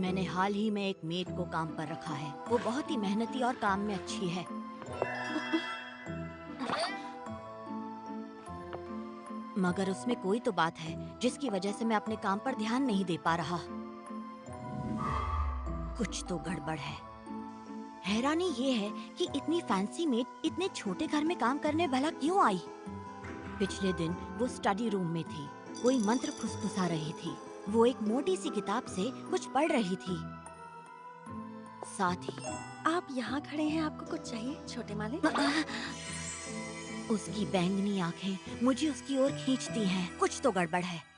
मैंने हाल ही में एक मेड को काम पर रखा है। वो बहुत ही मेहनती और काम में अच्छी है। मगर उसमें कोई तो बात है जिसकी वजह से मैं अपने काम पर ध्यान नहीं दे पा रहा। कुछ तो गड़बड़ है। हैरानी ये है कि इतनी फैंसी मेड इतने छोटे घर में काम करने भला क्यों आई? पिछले दिन वो स्टडी रूम में थी। कोई मंत्र फुसफुसा रही थी। वो एक मोटी सी किताब से कुछ पढ़ रही थी। साथ ही आप यहाँ खड़े हैं, आपको कुछ चाहिए छोटे मालिक? उसकी बैंगनी आंखें मुझे उसकी ओर खींचती हैं। कुछ तो गड़बड़ है।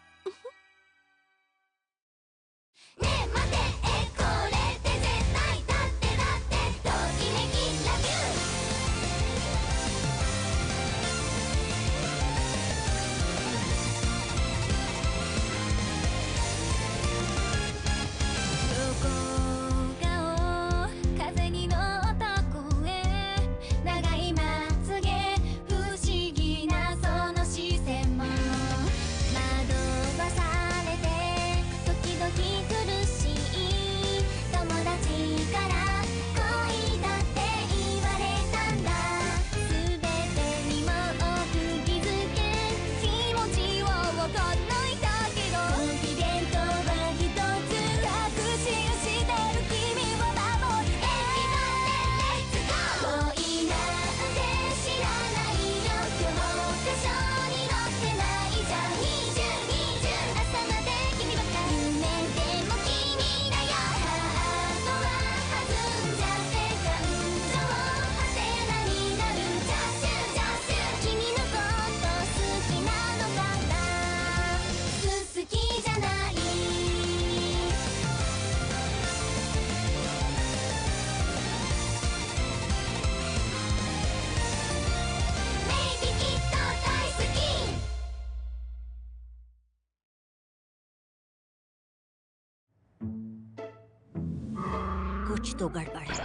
कुछ तो गड़बड़ है।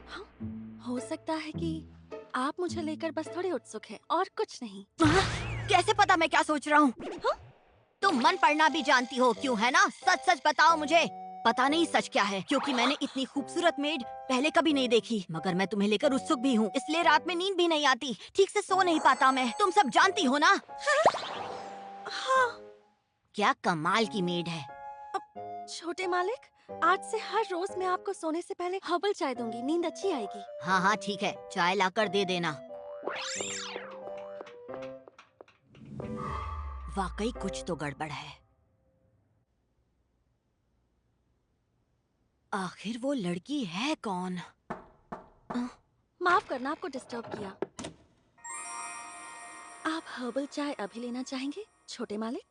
हाँ? हो सकता है कि आप मुझे लेकर बस थोड़े उत्सुक हैं और कुछ नहीं। कैसे पता मैं क्या सोच रहा हूँ? तुम मन पढ़ना भी जानती हो क्यों, है ना? सच सच बताओ मुझे। पता नहीं सच क्या है, क्योंकि मैंने इतनी खूबसूरत मेड पहले कभी नहीं देखी। मगर मैं तुम्हें लेकर उत्सुक भी हूँ, इसलिए रात में नींद भी नहीं आती। ठीक से सो नहीं पाता मैं। तुम सब जानती हो ना? हाँ। क्या कमाल की मेड है। छोटे मालिक, आज से हर रोज मैं आपको सोने से पहले हर्बल चाय दूंगी। नींद अच्छी आएगी। हाँ हाँ ठीक है, चाय लाकर दे देना। वाकई कुछ तो गड़बड़ है। आखिर वो लड़की है कौन? माफ करना आपको डिस्टर्ब किया। आप हर्बल चाय अभी लेना चाहेंगे छोटे मालिक?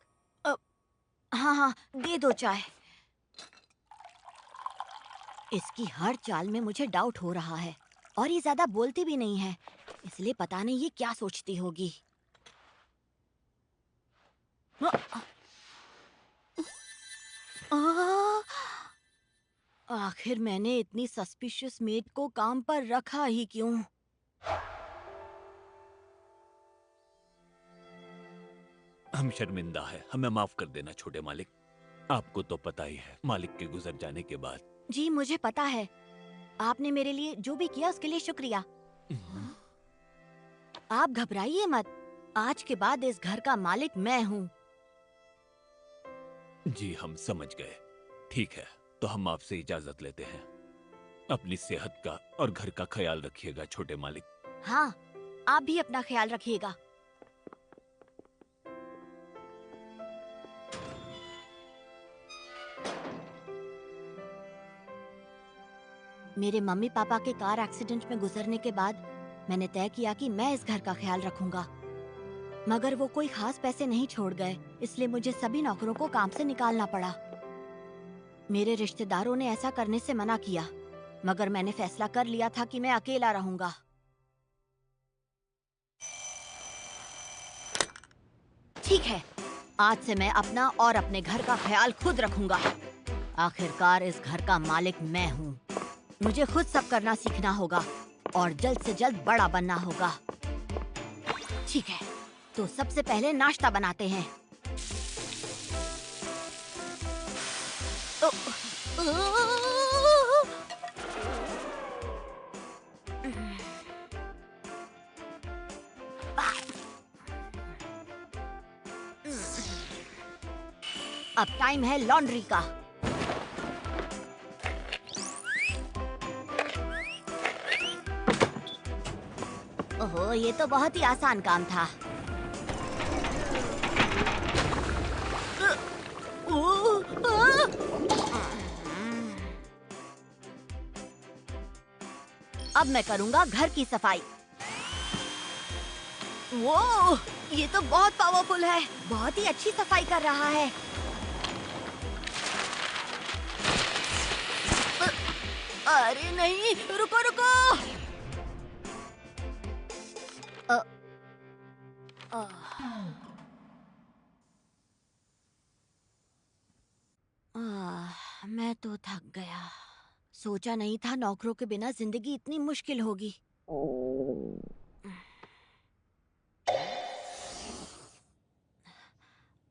हाँ हाँ दे दो चाय। इसकी हर चाल में मुझे डाउट हो रहा है और ये ज्यादा बोलती भी नहीं है, इसलिए पता नहीं ये क्या सोचती होगी। आखिर मैंने इतनी सस्पिशियस मेड को काम पर रखा ही क्यों? हम शर्मिंदा है, हमें माफ कर देना छोटे मालिक। आपको तो पता ही है, मालिक के गुजर जाने के बाद। जी मुझे पता है। आपने मेरे लिए जो भी किया उसके लिए शुक्रिया। आप घबराइए मत। आज के बाद इस घर का मालिक मैं हूँ। जी हम समझ गए। ठीक है, तो हम आपसे इजाजत लेते हैं। अपनी सेहत का और घर का ख्याल रखिएगा छोटे मालिक। हाँ, आप भी अपना ख्याल रखिएगा। मेरे मम्मी पापा के कार एक्सीडेंट में गुजरने के बाद मैंने तय किया कि मैं इस घर का ख्याल रखूंगा। मगर वो कोई खास पैसे नहीं छोड़ गए, इसलिए मुझे सभी नौकरों को काम से निकालना पड़ा। मेरे रिश्तेदारों ने ऐसा करने से मना किया, मगर मैंने फैसला कर लिया था कि मैं अकेला रहूंगा। ठीक है, आज से मैं अपना और अपने घर का ख्याल खुद रखूंगा। आखिरकार इस घर का मालिक मैं हूँ। मुझे खुद सब करना सीखना होगा और जल्द से जल्द बड़ा बनना होगा। ठीक है, तो सबसे पहले नाश्ता बनाते हैं। अब टाइम है लॉन्ड्री का। ओहो, ये तो बहुत ही आसान काम था। अब मैं करूंगा घर की सफाई। वो, ये तो बहुत पावरफुल है। बहुत ही अच्छी सफाई कर रहा है। अरे नहीं, रुको रुको। मैं तो थक गया। सोचा नहीं था नौकरों के बिना जिंदगी इतनी मुश्किल होगी।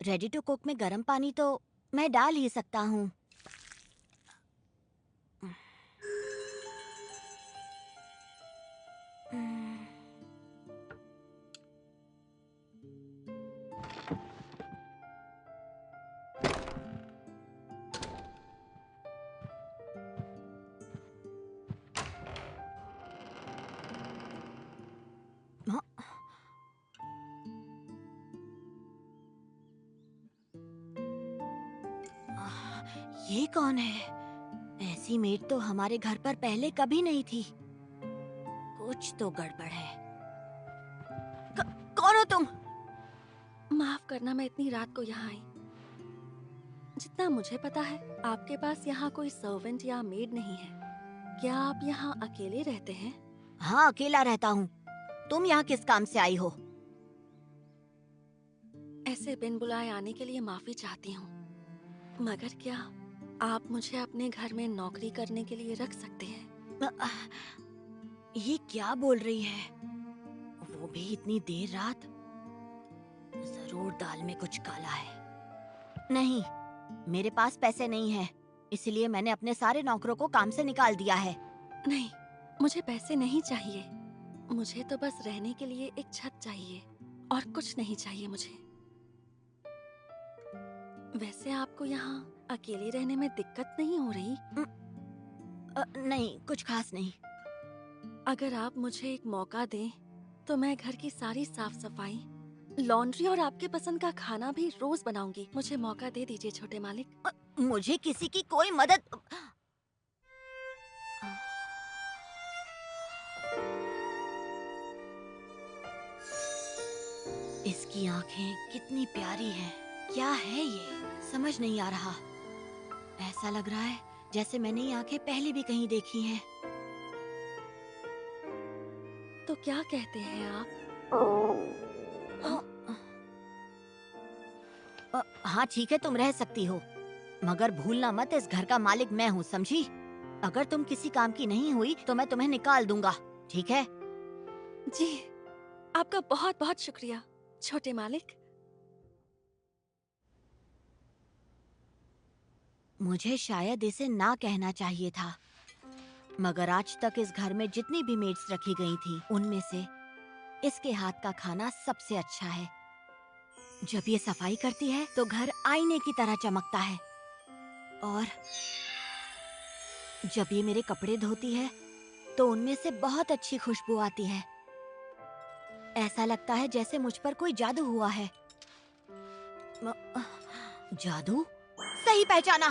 रेडी टू कुक में गर्म पानी तो मैं डाल ही सकता हूँ। ये कौन है? ऐसी मेड तो हमारे घर पर पहले कभी नहीं थी। कुछ तो गड़बड़ है। कौन हो तुम? माफ करना, मैं इतनी रात को यहाँ आई। जितना मुझे पता है, आपके पास यहाँ कोई सर्वेंट या मेड नहीं है। क्या आप यहाँ अकेले रहते हैं? हाँ, अकेला रहता हूँ। तुम यहाँ किस काम से आई हो? ऐसे बिन बुलाए आने के लिए माफी चाहती हूँ, मगर क्या आप मुझे अपने घर में नौकरी करने के लिए रख सकते हैं? ये क्या बोल रही है? वो भी इतनी देर रात? जरूर दाल में कुछ काला है। नहीं, मेरे पास पैसे नहीं हैं, इसलिए मैंने अपने सारे नौकरों को काम से निकाल दिया है। नहीं, मुझे पैसे नहीं चाहिए। मुझे तो बस रहने के लिए एक छत चाहिए और कुछ नहीं चाहिए मुझे। वैसे आपको यहाँ अकेले रहने में दिक्कत नहीं हो रही? नहीं, कुछ खास नहीं। अगर आप मुझे एक मौका दें तो मैं घर की सारी साफ सफाई, लॉन्ड्री और आपके पसंद का खाना भी रोज बनाऊंगी। मुझे मौका दे दीजिए छोटे मालिक। मुझे किसी की कोई मदद। इसकी आंखें कितनी प्यारी हैं। क्या है ये? समझ नहीं आ रहा। ऐसा लग रहा है जैसे मैंने ये आंखें पहले भी कहीं देखी हैं। तो क्या कहते हैं आप? हाँ ठीक है, तुम रह सकती हो, मगर भूलना मत इस घर का मालिक मैं हूँ, समझी? अगर तुम किसी काम की नहीं हुई तो मैं तुम्हें निकाल दूंगा, ठीक है? जी, आपका बहुत बहुत शुक्रिया छोटे मालिक। मुझे शायद इसे ना कहना चाहिए था, मगर आज तक इस घर में जितनी भी मेड्स रखी गई थी, उनमें से इसके हाथ का खाना सबसे अच्छा है। जब ये सफाई करती है तो घर आईने की तरह चमकता है, और जब ये मेरे कपड़े धोती है तो उनमें से बहुत अच्छी खुशबू आती है। ऐसा लगता है जैसे मुझ पर कोई जादू हुआ है। जादू? सही पहचाना।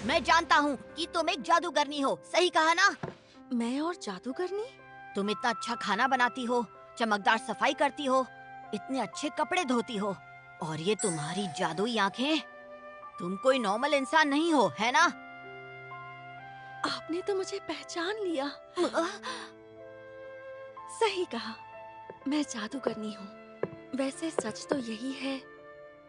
मैं जानता हूँ कि तुम एक जादूगरनी हो, सही कहा ना? मैं और जादूगरनी? तुम इतना अच्छा खाना बनाती हो, चमकदार सफाई करती हो, इतने अच्छे कपड़े धोती हो, और ये तुम्हारी जादुई आंखें। तुम कोई नॉर्मल इंसान नहीं हो, है ना? आपने तो मुझे पहचान लिया। सही कहा, मैं जादूगरनी हूँ। वैसे सच तो यही है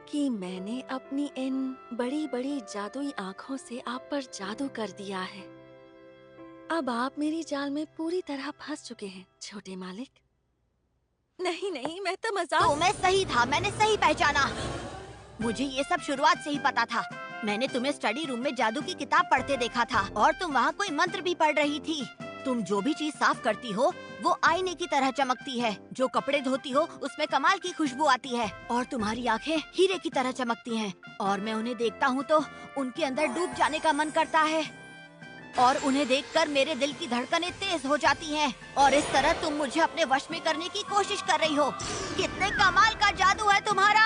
कि मैंने अपनी इन बड़ी बड़ी जादुई आँखों से आप पर जादू कर दिया है। अब आप मेरी जाल में पूरी तरह फंस चुके हैं छोटे मालिक। नहीं नहीं, मैं तो मैं सही था, मैंने सही पहचाना। मुझे ये सब शुरुआत से ही पता था। मैंने तुम्हें स्टडी रूम में जादू की किताब पढ़ते देखा था और तुम वहाँ कोई मंत्र भी पढ़ रही थी। तुम जो भी चीज साफ करती हो वो आईने की तरह चमकती है। जो कपड़े धोती हो उसमें कमाल की खुशबू आती है और तुम्हारी आंखें हीरे की तरह चमकती हैं। और मैं उन्हें देखता हूँ तो उनके अंदर डूब जाने का मन करता है और उन्हें देखकर मेरे दिल की धड़कनें तेज हो जाती हैं। और इस तरह तुम मुझे अपने वश में करने की कोशिश कर रही हो। कितने कमाल का जादू है तुम्हारा।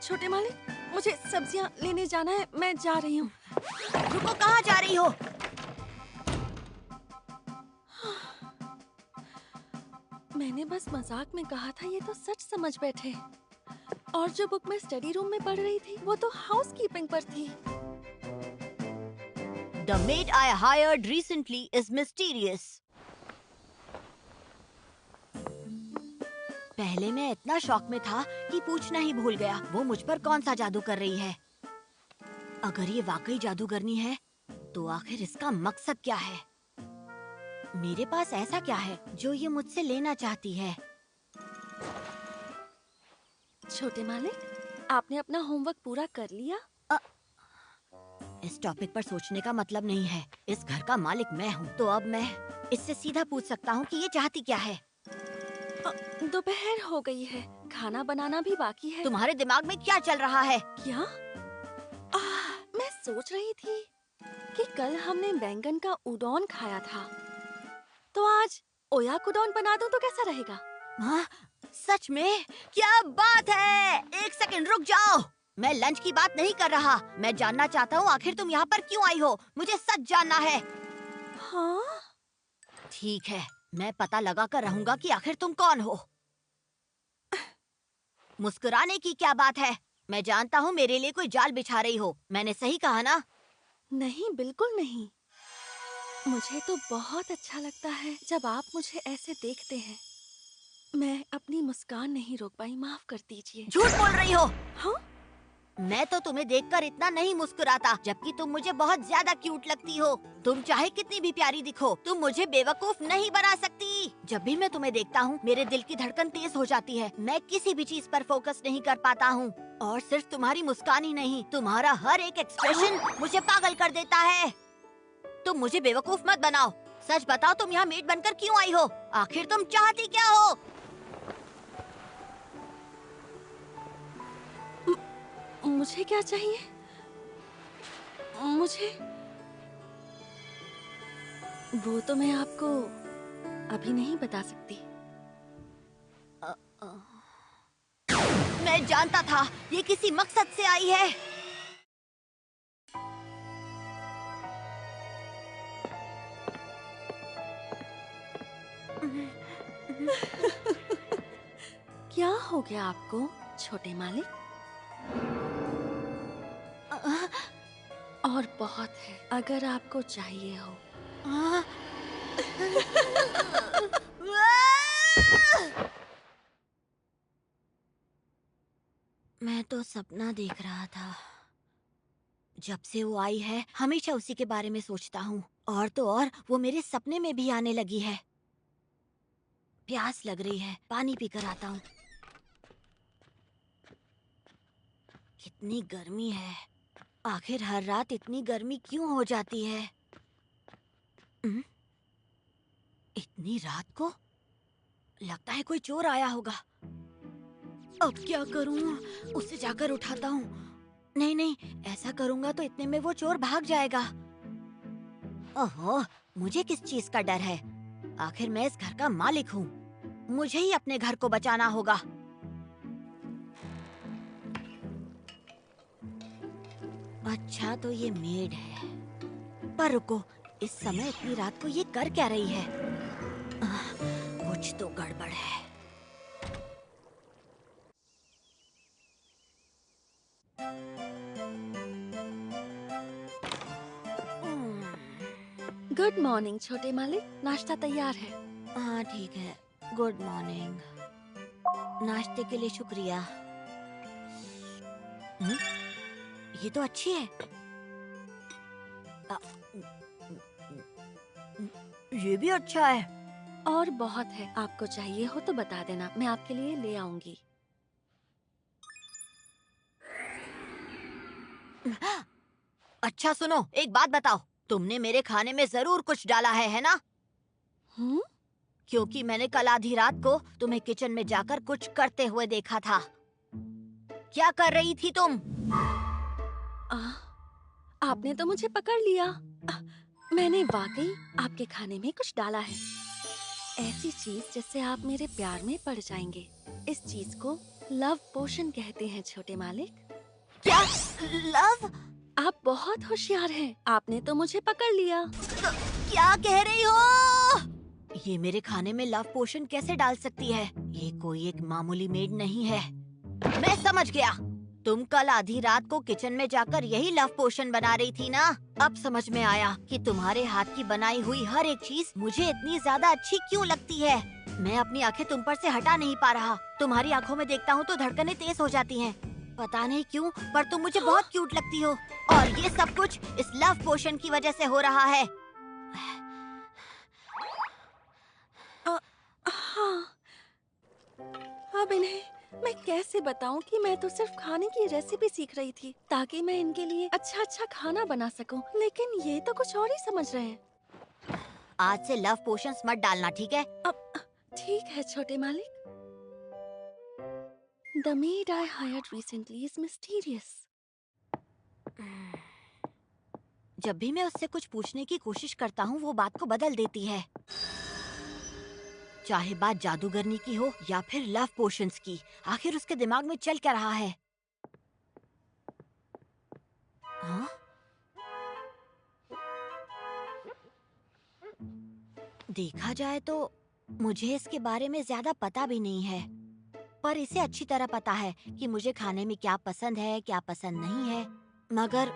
छोटे मालिक, मुझे सब्जियां लेने जाना है, मैं जा रही हूँ। रुको, कहाँ जा रही हो? मैंने बस मजाक में कहा था, ये तो सच समझ बैठे। और जो बुक मैं स्टडी रूम में पढ़ रही थी वो तो हाउसकीपिंग पर थी। The maid I hired recently is mysterious. पहले मैं इतना शौक में था कि पूछना ही भूल गया वो मुझ पर कौन सा जादू कर रही है। अगर ये वाकई जादूगरनी है तो आखिर इसका मकसद क्या है? मेरे पास ऐसा क्या है जो ये मुझसे लेना चाहती है? छोटे मालिक, आपने अपना होमवर्क पूरा कर लिया? इस टॉपिक पर सोचने का मतलब नहीं है। इस घर का मालिक मैं हूँ, तो अब मैं इससे सीधा पूछ सकता हूँ कि ये चाहती क्या है। दोपहर हो गई है, खाना बनाना भी बाकी है। तुम्हारे दिमाग में क्या चल रहा है? क्या? मैं सोच रही थी कि कल हमने बैंगन का उडोन खाया था, तो आज ओयाकुडोन बना दूं तो कैसा रहेगा? हाँ, सच में? क्या बात है! एक सेकंड रुक जाओ। मैं लंच की बात नहीं कर रहा। मैं जानना चाहता हूँ आखिर तुम यहाँ पर क्यों आई हो। मुझे सच जानना है। हाँ? ठीक है, मैं पता लगा कर रहूंगा कि आखिर तुम कौन हो। मुस्कुराने की क्या बात है? मैं जानता हूँ मेरे लिए कोई जाल बिछा रही हो। मैंने सही कहा ना? नहीं, बिल्कुल नहीं। मुझे तो बहुत अच्छा लगता है जब आप मुझे ऐसे देखते हैं। मैं अपनी मुस्कान नहीं रोक पाई, माफ कर दीजिए। झूठ बोल रही हो। हाँ? मैं तो तुम्हें देखकर इतना नहीं मुस्कुराता, जबकि तुम मुझे बहुत ज्यादा क्यूट लगती हो। तुम चाहे कितनी भी प्यारी दिखो, तुम मुझे बेवकूफ नहीं बना सकती। जब भी मैं तुम्हें देखता हूँ, मेरे दिल की धड़कन तेज हो जाती है। मैं किसी भी चीज पर फोकस नहीं कर पाता हूँ। और सिर्फ तुम्हारी मुस्कान ही नहीं, तुम्हारा हर एक एक्सप्रेशन मुझे पागल कर देता है। तुम मुझे बेवकूफ मत बनाओ। सच बताओ, तुम यहाँ मेड बनकर क्यों आई हो? आखिर तुम चाहती क्या हो? मुझे क्या चाहिए? मुझे वो तो मैं आपको अभी नहीं बता सकती। मैं जानता था ये किसी मकसद से आई है। क्या हो गया आपको, छोटे मालिक? और बहुत है, अगर आपको चाहिए हो। मैं तो सपना देख रहा था। जब से वो आई है हमेशा उसी के बारे में सोचता हूँ। और तो और वो मेरे सपने में भी आने लगी है। प्यास लग रही है, पानी पीकर आता हूँ। कितनी गर्मी है। आखिर हर रात इतनी गर्मी क्यों हो जाती है? इतनी रात को? लगता है कोई चोर आया होगा। अब क्या करूं? उसे जाकर उठाता हूँ। नहीं नहीं, ऐसा करूंगा तो इतने में वो चोर भाग जाएगा। ओहो, मुझे किस चीज का डर है? आखिर मैं इस घर का मालिक हूँ। मुझे ही अपने घर को बचाना होगा। अच्छा, तो ये मेड है। पर रुको, इस समय इतनी रात को ये कर क्या रही है? कुछ तो गड़बड़ है। गुड मॉर्निंग छोटे मालिक, नाश्ता तैयार है। हाँ ठीक है, गुड मॉर्निंग। नाश्ते के लिए शुक्रिया। ये तो अच्छी है। ये भी अच्छा है। और बहुत है, आपको चाहिए हो तो बता देना, मैं आपके लिए ले आऊंगी। अच्छा सुनो, एक बात बताओ, तुमने मेरे खाने में जरूर कुछ डाला है ना? हम्म? क्योंकि मैंने कल आधी रात को तुम्हें किचन में जाकर कुछ करते हुए देखा था। क्या कर रही थी तुम? आ, आपने तो मुझे पकड़ लिया। मैंने वाकई आपके खाने में कुछ डाला है, ऐसी चीज जिससे आप मेरे प्यार में पड़ जाएंगे। इस चीज को लव पोशन कहते हैं छोटे मालिक। क्या? लव? आप बहुत होशियार हैं, आपने तो मुझे पकड़ लिया। क्या कह रही हो? ये मेरे खाने में लव पोशन कैसे डाल सकती है? ये कोई एक मामूली मेड नहीं है। मैं समझ गया, तुम कल आधी रात को किचन में जाकर यही लव पोशन बना रही थी ना? अब समझ में आया कि तुम्हारे हाथ की बनाई हुई हर एक चीज मुझे इतनी ज्यादा अच्छी क्यों लगती है। मैं अपनी आंखें तुम पर से हटा नहीं पा रहा। तुम्हारी आंखों में देखता हूँ तो धड़कनें तेज हो जाती हैं। पता नहीं क्यों, पर तुम मुझे बहुत क्यूट लगती हो। और ये सब कुछ इस लव पोशन की वजह से हो रहा है। हाँ, अब इन्हें मैं कैसे बताऊं कि मैं तो सिर्फ खाने की रेसिपी सीख रही थी ताकि मैं इनके लिए अच्छा अच्छा खाना बना सकूं, लेकिन ये तो कुछ और ही समझ रहे हैं। आज से लव पोशंस मत डालना, ठीक है? अब ठीक है छोटे मालिक। The maid I hired recently is mysterious. जब भी मैं उससे कुछ पूछने की कोशिश करता हूँ वो बात को बदल देती है। चाहे बात जादूगरनी की हो या फिर लव पोशंस की, आखिर उसके दिमाग में चल क्या रहा है? हाँ? देखा जाए तो मुझे इसके बारे में ज्यादा पता भी नहीं है, पर इसे अच्छी तरह पता है कि मुझे खाने में क्या पसंद है, क्या पसंद नहीं है। मगर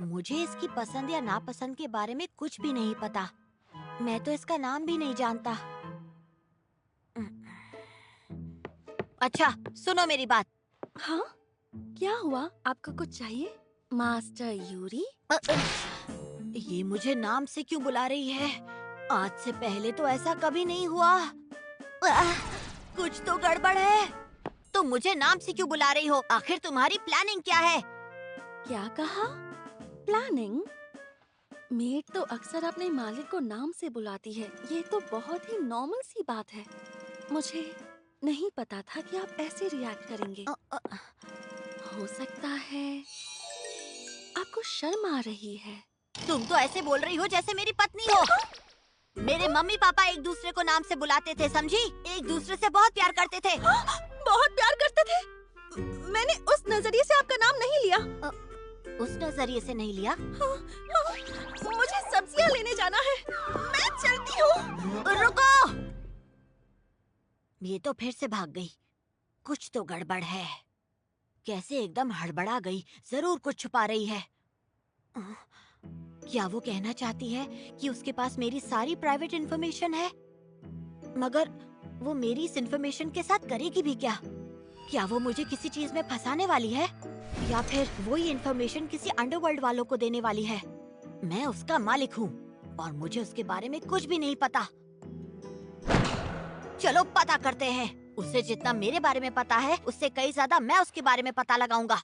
मुझे इसकी पसंद या नापसंद के बारे में कुछ भी नहीं पता। मैं तो इसका नाम भी नहीं जानता। अच्छा, सुनो मेरी बात। हाँ? क्या हुआ? आपको कुछ चाहिए? Master Yuri? ये मुझे नाम से क्यों बुला रही है? आज से पहले तो ऐसा कभी नहीं हुआ। कुछ तो गड़बड़ है। तुम मुझे नाम से क्यों बुला रही हो? आखिर तुम्हारी प्लानिंग क्या है? क्या कहा? प्लानिंग? मेड तो अक्सर अपने मालिक को नाम से बुलाती है। ये तो बहुत ही नॉर्मल सी बात है। मुझे नहीं पता था कि आप ऐसे रिएक्ट करेंगे। हो सकता है आपको शर्म आ रही है। तुम तो ऐसे बोल रही हो जैसे मेरी पत्नी हो। मेरे मम्मी पापा एक दूसरे को नाम से बुलाते थे, समझी? एक दूसरे से बहुत प्यार करते थे। बहुत प्यार करते थे? मैंने उस नजरिए से आपका नाम नहीं लिया। उस नजरिए से नहीं लिया? मुझे सब्जियां लेने जाना है, मैं चलती हूँ। रुको! ये तो फिर से भाग गई। कुछ तो गड़बड़ है। कैसे एकदम हड़बड़ा गई? जरूर कुछ छुपा रही है। क्या वो कहना चाहती है कि उसके पास मेरी सारी प्राइवेट इंफॉर्मेशन है? मगर वो मेरी इस इंफॉर्मेशन के साथ करेगी भी क्या? क्या वो मुझे किसी चीज में फंसाने वाली है? या फिर वो ये इंफॉर्मेशन किसी अंडरवर्ल्ड वालों को देने वाली है? मैं उसका मालिक हूँ और मुझे उसके बारे में कुछ भी नहीं पता। चलो पता करते हैं। उसे जितना मेरे बारे में पता है, उससे कई ज्यादा मैं उसके बारे में पता लगाऊंगा।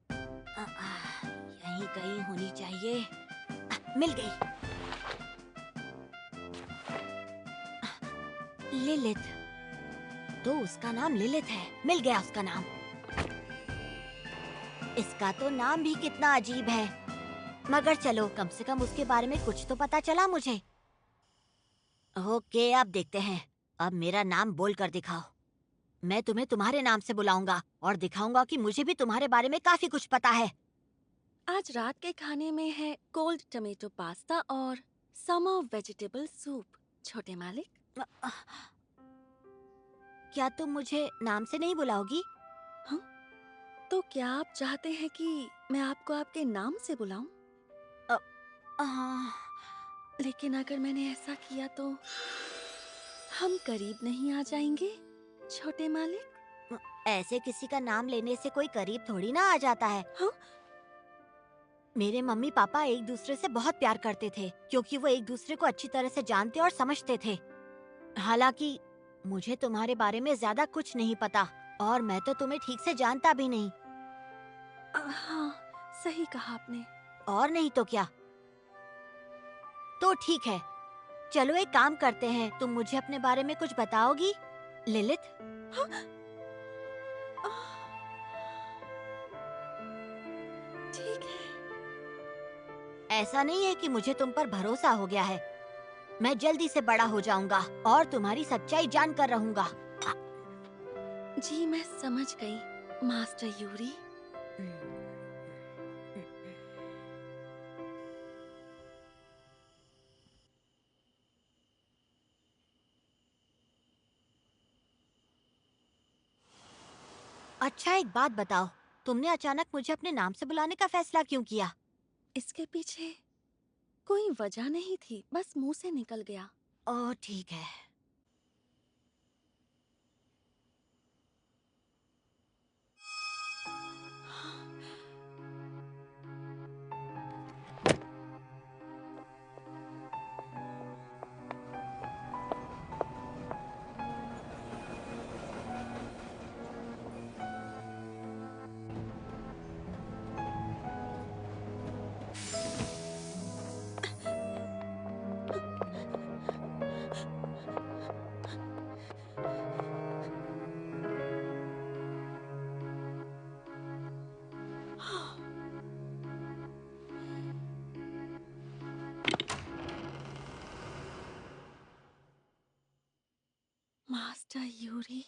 यहीं कहीं होनी चाहिए। मिल गई। लिलिथ। तो उसका नाम लिलिथ है। मिल गया उसका नाम। इसका तो नाम भी कितना अजीब है। मगर चलो, कम से कम उसके बारे में कुछ तो पता चला मुझे। ओके, अब देखते हैं। अब मेरा नाम बोल कर दिखाओ। मैं तुम्हें तुम्हारे नाम से बुलाऊंगा और दिखाऊंगा कि मुझे भी तुम्हारे बारे में काफी कुछ पता है। आज रात के खाने में है कोल्ड टमेटो पास्ता और समर वेजिटेबल सूप। छोटे मालिक, क्या तुम मुझे नाम से नहीं बुलाओगी? हाँ? तो क्या आप चाहते हैं कि मैं आपको आपके नाम से बुलाऊं? लेकिन अगर मैंने ऐसा किया तो हम करीब नहीं आ जाएंगे छोटे मालिक? ऐसे किसी का नाम लेने से कोई करीब थोड़ी ना आ जाता है। हाँ? मेरे मम्मी पापा एक दूसरे से बहुत प्यार करते थे क्योंकि वो एक दूसरे को अच्छी तरह से जानते और समझते थे। हालांकि मुझे तुम्हारे बारे में ज्यादा कुछ नहीं पता और मैं तो तुम्हें ठीक से जानता भी नहीं। हाँ, सही कहा आपने। और नहीं तो क्या। तो ठीक है, चलो एक काम करते हैं, तुम मुझे अपने बारे में कुछ बताओगी लिलिथ? हाँ, आह, ठीक है। ऐसा नहीं है कि मुझे तुम पर भरोसा हो गया है। मैं जल्दी से बड़ा हो जाऊंगा और तुम्हारी सच्चाई जानकर रहूंगा। जी मैं समझ गई, मास्टर यूरी। अच्छा एक बात बताओ, तुमने अचानक मुझे अपने नाम से बुलाने का फैसला क्यों किया? इसके पीछे कोई वजह नहीं थी, बस मुंह से निकल गया। ओह ठीक है। Master Yuri.